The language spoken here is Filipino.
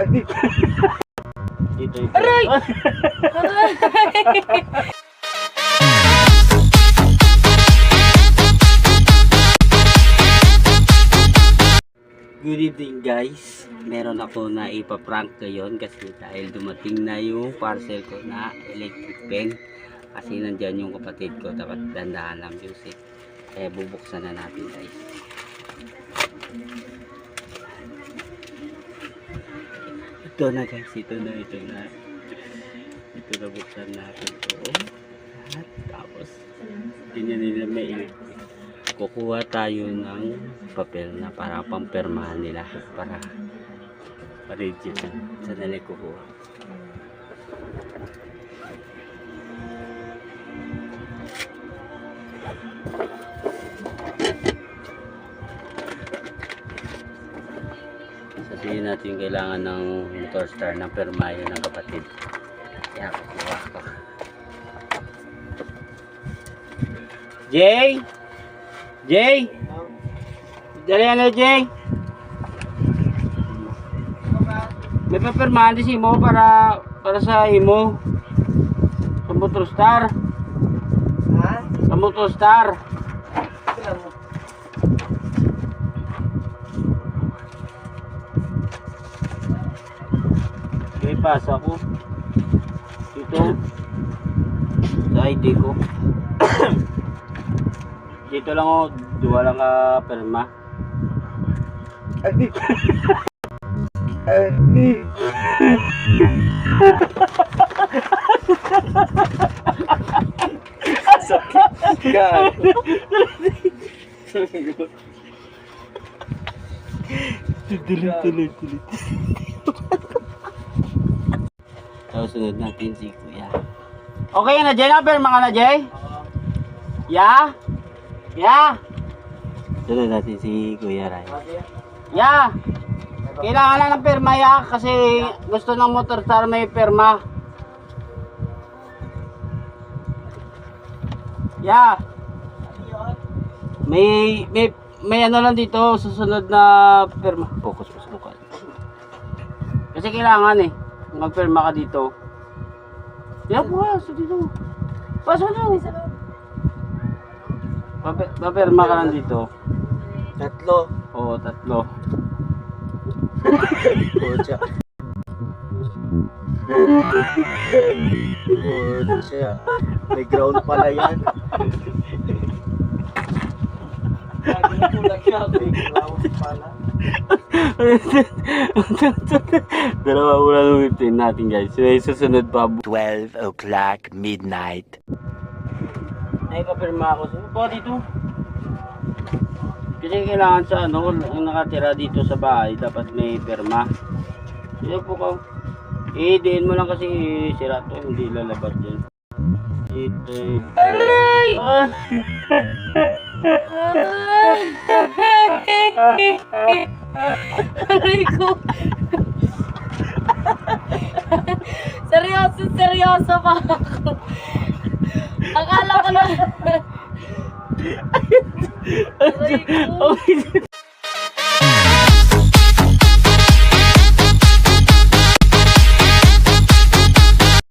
Dito. Aray! Good evening guys. Meron ako na ipaprank ngayon kasi dahil dumating na yung parcel ko na electric pen. Kasi nandyan yung kapatid ko, dapat dandahan lang music. Kaya bubuksan na natin guys. Ito na guys, ito na. Ito na buksan natin ito. At tapos, ganyan nila may electric. Kukuha tayo ng papel na para pampermahan nila para pa-register. Sandali kukuha. Sabihin natin kailangan ng motor star ng permayo ng kapatid. Kaya kukuha ko. Jay! Dali ano Jay? May papermahan din si Imo para sa Imo. Sa motor star. Ha? Sa motor star. Okay, pasa ko. Dito. Sa ID ko. Dito lang o, dua lang ka perma. Tuloy. Tapos sunod natin si Kuya. Okay na Jay, na-perma ka na Jay? Yeah? Sunod natin si Kuya Ray. Yeah! Kailangan na ng perma ya kasi gusto ng motor star may perma. Yeah! May ano lang dito, susunod na perma. Focus mo sa mukha. Kasi kailangan eh, magperma ka dito. Yeah, bukas dito. Pasok na. Paperma ka lang dito. 3. Oo, 3. Pucha. May ground pala yan. May ground pala. Dalawa ulan ulitin natin guys. May susunod pa. 12 o'clock midnight. Ay, papirma ako. Po dito. Kasi kailangan sa ano, yung nakatira dito sa bahay, dapat may perma. Dito po ka. Diin mo lang kasi sira to, hindi lalabas dyan. Ito. Aray! Aray ko. Seryoso pa ako. Akala ko na. Aray ko.